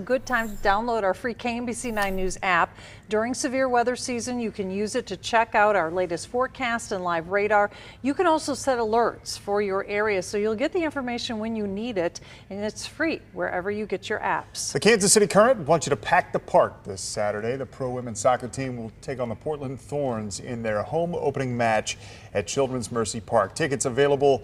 Good time to download our free KMBC 9 News app. During severe weather season, you can use it to check out our latest forecast and live radar. You can also set alerts for your area so you'll get the information when you need it, and it's free wherever you get your apps. The Kansas City Current wants you to pack the park this Saturday. The pro women's soccer team will take on the Portland Thorns in their home opening match at Children's Mercy Park. Tickets available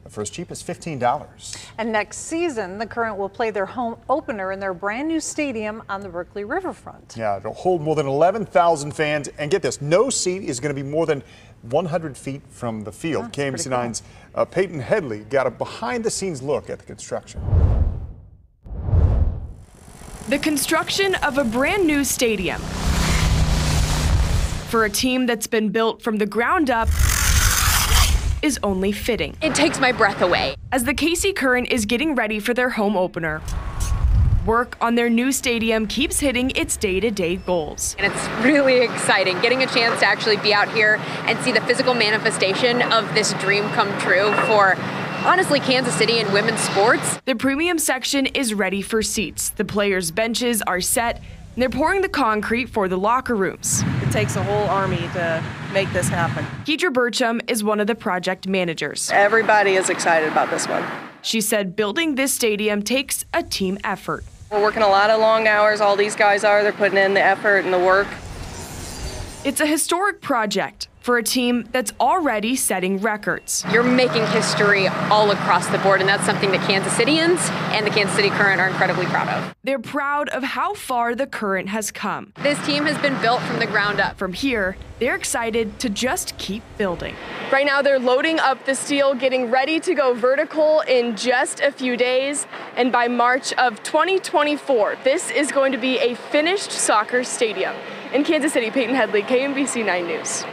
for as cheap as $15. And next season, the Current will play their home opener in their brand new stadium on the Berkeley Riverfront. Yeah, it'll hold more than 11,000 fans. And get this, no seat is going to be more than 100 feet from the field. Oh, KMBC 9's Peyton Headley got a behind-the-scenes look at the construction. The construction of a brand new stadium for a team that's been built from the ground up is only fitting. It takes my breath away. As the KC Current is getting ready for their home opener, work on their new stadium keeps hitting its day-to-day goals. And it's really exciting getting a chance to actually be out here and see the physical manifestation of this dream come true for, honestly, Kansas City and women's sports. The premium section is ready for seats. The players' benches are set, and they're pouring the concrete for the locker rooms. It takes a whole army to make this happen. Keidra Burcham is one of the project managers. Everybody is excited about this one. She said building this stadium takes a team effort. We're working a lot of long hours, all these guys are. They're putting in the effort and the work. It's a historic project for a team that's already setting records. You're making history all across the board, and that's something that Kansas Cityans and the Kansas City Current are incredibly proud of. They're proud of how far the Current has come. This team has been built from the ground up. From here, they're excited to just keep building. Right now, they're loading up the steel, getting ready to go vertical in just a few days. And by March of 2024, this is going to be a finished soccer stadium. In Kansas City, Peyton Headley, KMBC 9 News.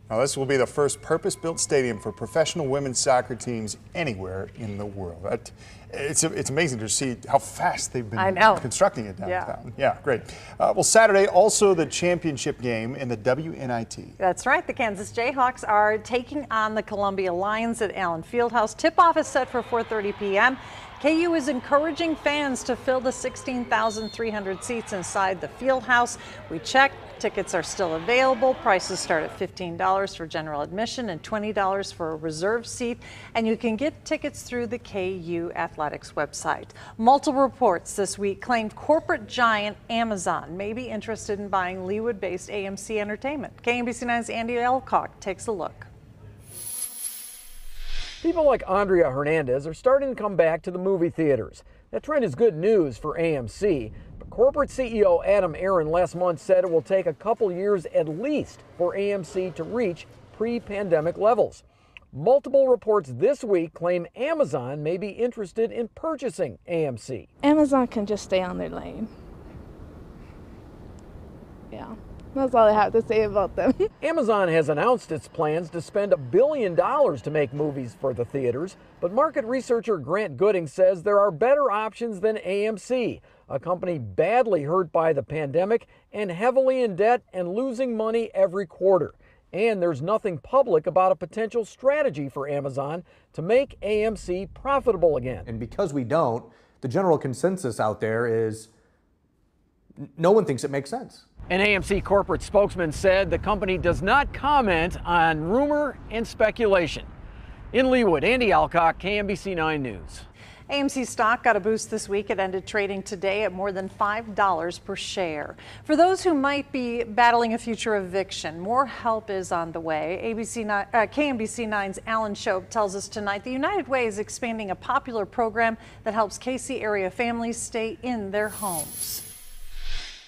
Now, this will be the first purpose-built stadium for professional women's soccer teams anywhere in the world. It's amazing to see how fast they've been constructing it downtown. Yeah, great. Well, Saturday, also the championship game in the WNIT. That's right. The Kansas Jayhawks are taking on the Columbia Lions at Allen Fieldhouse. Tip-off is set for 4:30 p.m. KU is encouraging fans to fill the 16,300 seats inside the Fieldhouse. We checked. Tickets are still available. Prices start at $15 for general admission and $20 for a reserved seat. And you can get tickets through the KU Athletics website. Multiple reports this week claimed corporate giant Amazon may be interested in buying Leawood-based AMC Entertainment. KMBC 9's Andy Alcock takes a look. People like Andrea Hernandez are starting to come back to the movie theaters. That trend is good news for AMC. Corporate CEO Adam Aron last month said it will take a couple years at least for AMC to reach pre-pandemic levels. Multiple reports this week claim Amazon may be interested in purchasing AMC. Amazon can just stay on their lane. Yeah, that's all I have to say about them. Amazon has announced its plans to spend $1 billion to make movies for the theaters, but market researcher Grant Gooding says there are better options than AMC, a company badly hurt by the pandemic and heavily in debt and losing money every quarter. And there's nothing public about a potential strategy for Amazon to make AMC profitable again. And because we don't, the general consensus out there is no one thinks it makes sense. An AMC corporate spokesman said the company does not comment on rumor and speculation. In Leawood, Andy Alcock, KMBC 9 News. AMC stock got a boost this week. It ended trading today at more than $5 per share. For those who might be battling a future eviction, more help is on the way. KMBC 9's Alan Shope tells us tonight the United Way is expanding a popular program that helps KC area families stay in their homes.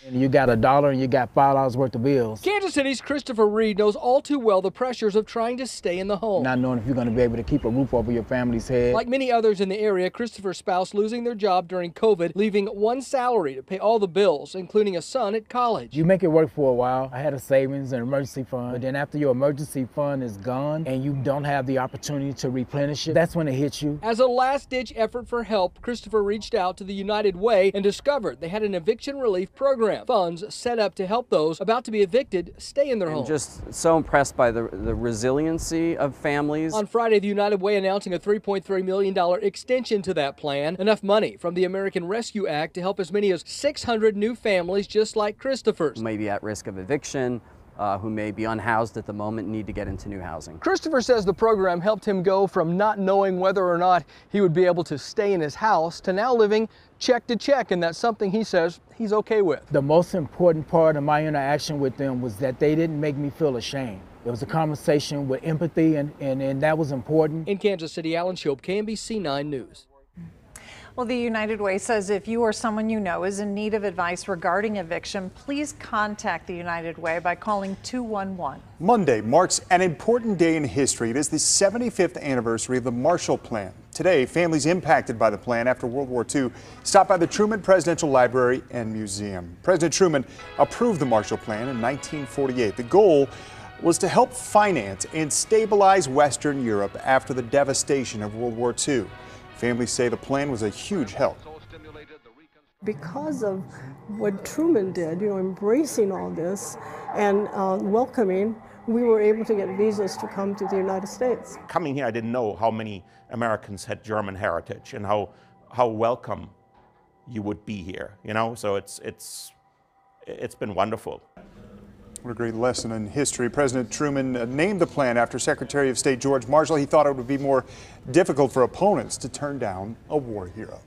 And you got $1 and you got $5 worth of bills. Kansas City's Christopher Reed knows all too well the pressures of trying to stay in the home. Not knowing if you're going to be able to keep a roof over your family's head. Like many others in the area, Christopher's spouse losing their job during COVID, leaving one salary to pay all the bills, including a son at college. You make it work for a while. I had a savings and emergency fund, but then after your emergency fund is gone and you don't have the opportunity to replenish it, that's when it hits you. As a last-ditch effort for help, Christopher reached out to the United Way and discovered they had an eviction relief program. program. Funds set up to help those about to be evicted stay in their homes. Just so impressed by the resiliency of families. On Friday, the United Way announcing a $3.3 million extension to that plan, enough money from the American Rescue Act to help as many as 600 new families just like Christopher's. Who may be at risk of eviction, who may be unhoused at the moment, need to get into new housing. Christopher says the program helped him go from not knowing whether or not he would be able to stay in his house to now living check to check, and that's something he says he's okay with. The most important part of my interaction with them was that they didn't make me feel ashamed. It was a conversation with empathy, and that was important. In Kansas City, Alan Shope, KMBC 9 News. Well, the United Way says if you or someone you know is in need of advice regarding eviction, please contact the United Way by calling 211. Monday marks an important day in history. It is the 75th anniversary of the Marshall Plan. Today, families impacted by the plan after World War II stopped by the Truman Presidential Library and Museum. President Truman approved the Marshall Plan in 1948. The goal was to help finance and stabilize Western Europe after the devastation of World War II. Families say the plan was a huge help. Because of what Truman did, embracing all this and welcoming, we were able to get visas to come to the United States. Coming here, I didn't know how many Americans had German heritage and how welcome you would be here. So it's been wonderful. What a great lesson in history. President Truman named the plan after Secretary of State George Marshall. He thought it would be more difficult for opponents to turn down a war hero.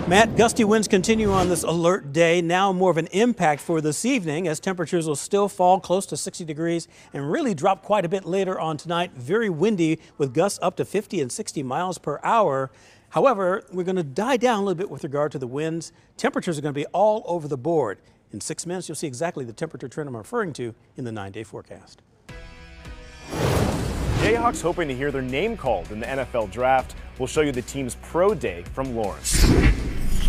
Matt, gusty winds continue on this alert day. Now more of an impact for this evening as temperatures will still fall close to 60 degrees and really drop quite a bit later on tonight. Very windy with gusts up to 50 and 60 miles per hour. However, we're going to die down a little bit with regard to the winds. Temperatures are going to be all over the board. In 6 minutes, you'll see exactly the temperature trend I'm referring to in the 9-day forecast. Jayhawks hoping to hear their name called in the NFL draft. We'll show you the team's Pro Day from Lawrence.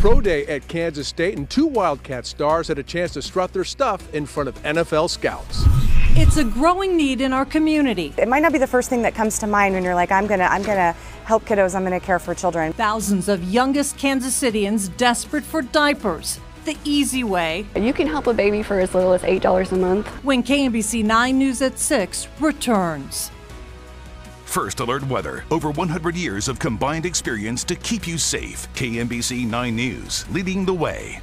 Pro Day at Kansas State, and 2 Wildcat stars had a chance to strut their stuff in front of NFL scouts. It's a growing need in our community. It might not be the first thing that comes to mind when you're like, I'm gonna help kiddos, I'm gonna care for children. Thousands of youngest Kansas Cityans desperate for diapers. The easy way. You can help a baby for as little as $8 a month. When KMBC 9 News at 6 returns. First Alert Weather. Over 100 years of combined experience to keep you safe. KMBC 9 News, leading the way.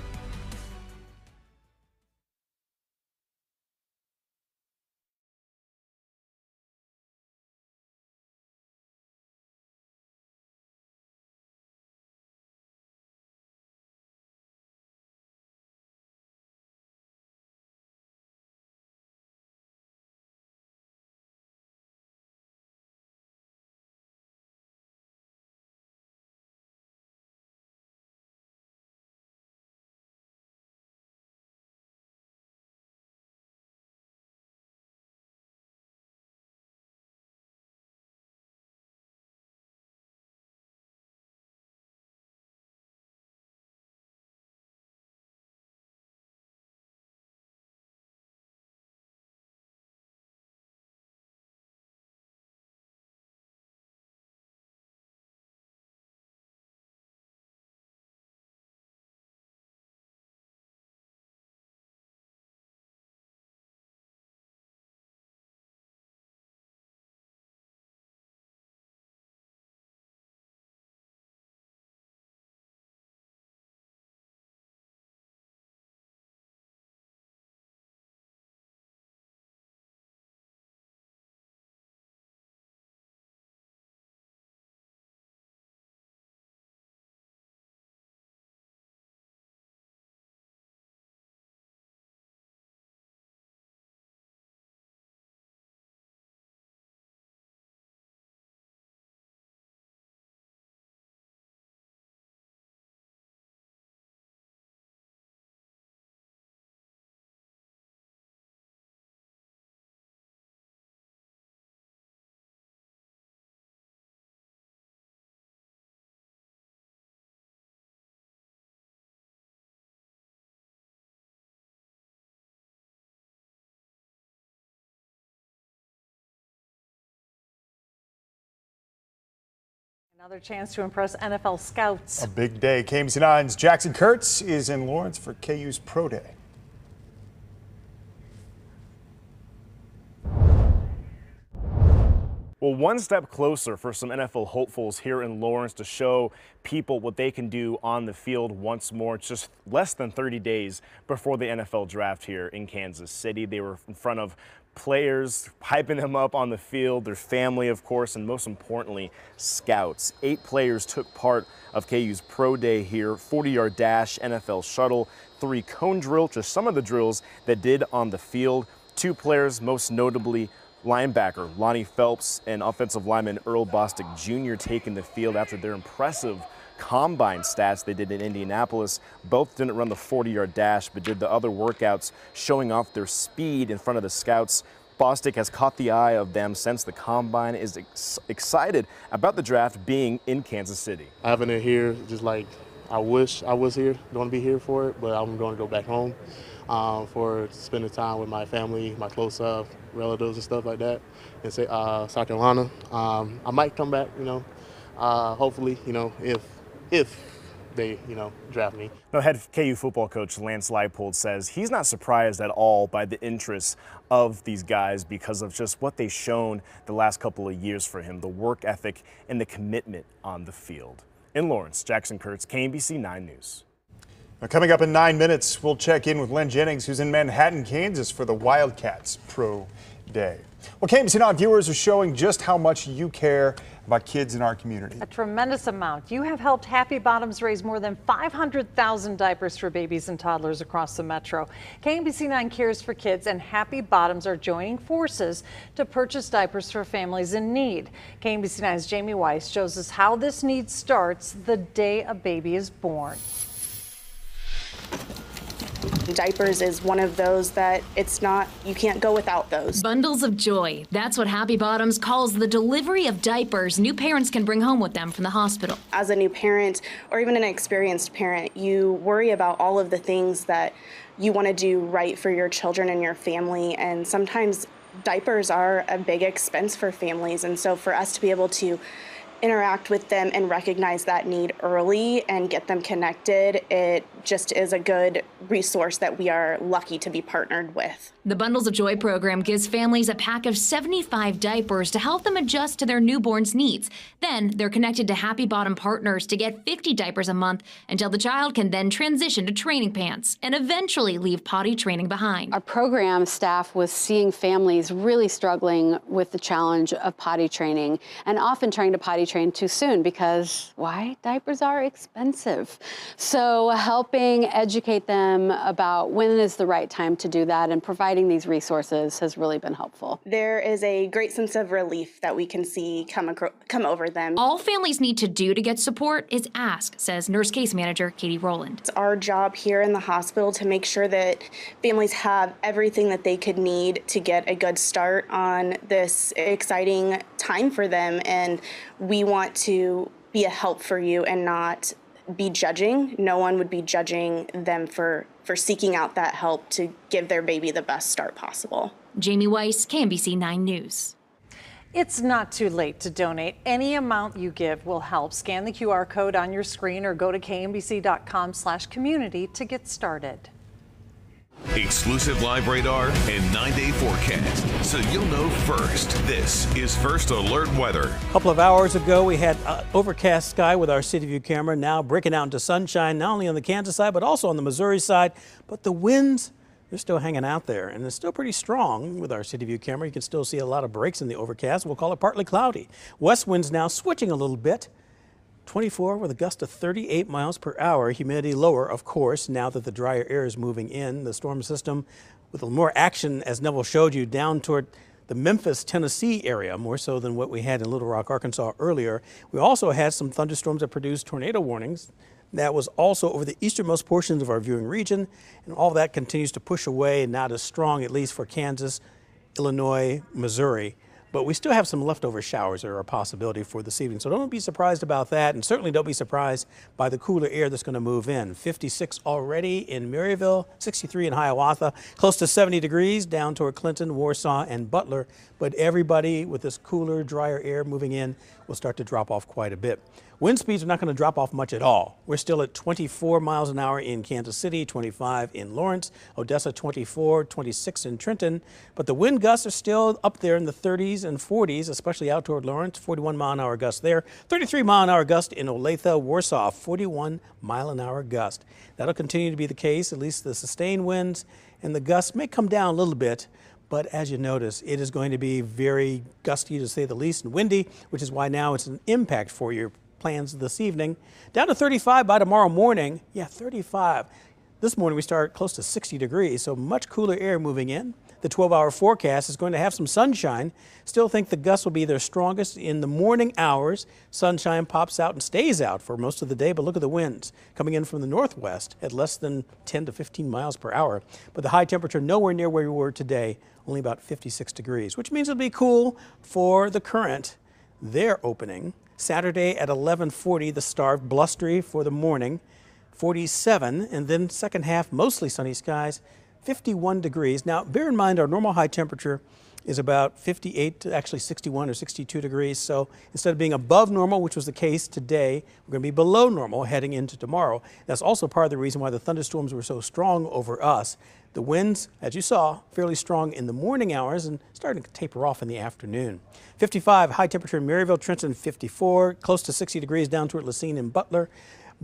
Another chance to impress NFL scouts. A big day. KMBC 9's Jackson Kurtz is in Lawrence for KU's Pro Day. Well, one step closer for some NFL hopefuls here in Lawrence to show people what they can do on the field once more. It's just less than 30 days before the NFL draft here in Kansas City. They were in front of players, hyping them up on the field, their family, of course, and most importantly, scouts. 8 players took part of KU's Pro Day here, 40-yard dash, NFL shuttle, 3 cone drill, just some of the drills that did on the field. 2 players, most notably linebacker Lonnie Phelps and offensive lineman Earl Bostic Jr. taking the field after their impressive combine stats they did in Indianapolis. Both didn't run the 40-yard dash, but did the other workouts, showing off their speed in front of the scouts. Bostic has caught the eye of them since the combine, is excited about the draft being in Kansas City. Having it here, just like I wish I was here, going to be here for it, but I'm going to go back home for spending time with my family, my close relatives and stuff like that, in South Carolina. I might come back, hopefully, if they, draft me. Now, head KU football coach Lance Leipold says he's not surprised at all by the interest of these guys because of just what they've shown the last couple of years for him, the work ethic and the commitment on the field. In Lawrence, Jackson Kurtz, KMBC 9 News. Now, coming up in 9 minutes, we'll check in with Len Jennings, who's in Manhattan, Kansas for the Wildcats Pro Day. Well, KMBC 9 viewers are showing just how much you care about kids in our community. A tremendous amount. You have helped Happy Bottoms raise more than 500,000 diapers for babies and toddlers across the metro. KMBC 9 cares for kids, and Happy Bottoms are joining forces to purchase diapers for families in need. KMBC 9's Jamie Weiss shows us how this need starts the day a baby is born. Diapers is one of those that you can't go without those. Bundles of joy. That's what Happy Bottoms calls the delivery of diapers new parents can bring home with them from the hospital. As a new parent, or even an experienced parent, you worry about all of the things that you want to do right for your children and your family, and sometimes diapers are a big expense for families, and so for us to be able to interact with them and recognize that need early and get them connected, it just is a good resource that we are lucky to be partnered with. The Bundles of Joy program gives families a pack of 75 diapers to help them adjust to their newborn's needs. Then they're connected to Happy Bottom partners to get 50 diapers a month until the child can then transition to training pants and eventually leave potty training behind. Our program staff was seeing families really struggling with the challenge of potty training and often trying to potty train too soon because why? Diapers are expensive. So helping educate them about when is the right time to do that and providing these resources has really been helpful. There is a great sense of relief that we can see come over them. All families need to do to get support is ask, says nurse case manager Katie Rowland. It's our job here in the hospital to make sure that families have everything that they could need to get a good start on this exciting time for them, and we want to be a help for you and not be judging. No one would be judging them for seeking out that help to give their baby the best start possible. Jamie Weiss, KMBC 9 News. It's not too late to donate. Any amount you give will help. Scan the QR code on your screen or go to kmbc.com/community to get started. Exclusive live radar and 9-day forecast, so you'll know first. This is First Alert Weather. A couple of hours ago, we had overcast sky with our City View camera, now breaking out into sunshine, not only on the Kansas side, but also on the Missouri side. But the winds, they're still hanging out there, and it's still pretty strong with our City View camera. You can still see a lot of breaks in the overcast. We'll call it partly cloudy. West winds now switching a little bit. 24 with a gust of 38 miles per hour. Humidity lower, of course, now that the drier air is moving in. The storm system with more action, as Neville showed you, down toward the Memphis, Tennessee area, more so than what we had in Little Rock, Arkansas earlier. We also had some thunderstorms that produced tornado warnings. That was also over the easternmost portions of our viewing region, and all that continues to push away, not as strong, at least for Kansas, Illinois, Missouri. But we still have some leftover showers that are a possibility for this evening. So don't be surprised about that, and certainly don't be surprised by the cooler air that's going to move in. 56 already in Maryville, 63 in Hiawatha, close to 70 degrees down toward Clinton, Warsaw, and Butler. But everybody with this cooler, drier air moving in will will start to drop off quite a bit. Wind speeds are not going to drop off much at all. We're still at 24 miles an hour in Kansas City, 25 in Lawrence, Odessa 24, 26 in Trenton. But the wind gusts are still up there in the 30s and 40s, especially out toward Lawrence, 41 mile an hour gust there, 33 mile an hour gust in Olathe, Warsaw, 41 mile an hour gust. That'll continue to be the case, at least the sustained winds and the gusts may come down a little bit. But as you notice, it is going to be very gusty, to say the least, and windy, which is why now it's an impact for your plans this evening. Down to 35 by tomorrow morning. Yeah, 35. This morning we start close to 60 degrees, so much cooler air moving in. The 12-hour forecast is going to have some sunshine. Still think the gusts will be their strongest in the morning hours. Sunshine pops out and stays out for most of the day, but look at the winds coming in from the northwest at less than 10 to 15 miles per hour. But the high temperature nowhere near where we were today, only about 56 degrees, which means it'll be cool for the Current. They're opening Saturday at 11:40, the Starved, blustery for the morning, 47, and then second half, mostly sunny skies, 51 degrees. Now, bear in mind our normal high temperature is about 58 to actually 61 or 62 degrees. So instead of being above normal, which was the case today, we're going to be below normal heading into tomorrow. That's also part of the reason why the thunderstorms were so strong over us. The winds, as you saw, fairly strong in the morning hours and starting to taper off in the afternoon. 55 high temperature in Maryville, Trenton 54, close to 60 degrees down toward Lacine and Butler.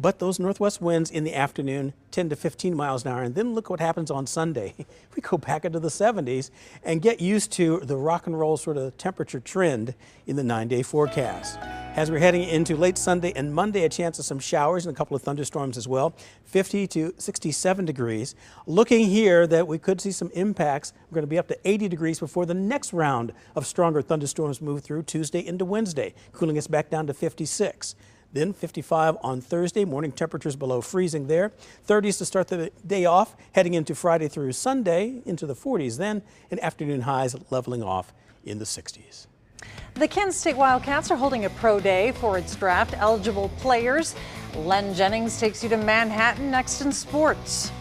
But those northwest winds in the afternoon, 10 to 15 miles an hour. And then look what happens on Sunday. We go back into the 70s and get used to the rock and roll sort of temperature trend in the 9-day forecast. As we're heading into late Sunday and Monday, a chance of some showers and a couple of thunderstorms as well. 50 to 67 degrees. Looking here that we could see some impacts. We're going to be up to 80 degrees before the next round of stronger thunderstorms move through Tuesday into Wednesday, cooling us back down to 56. Then 55 on Thursday, morning temperatures below freezing there. 30s to start the day off, heading into Friday through Sunday, into the 40s then, and afternoon highs leveling off in the 60s. The Kansas State Wildcats are holding a pro day for its draft eligible players. Len Jennings takes you to Manhattan next in sports.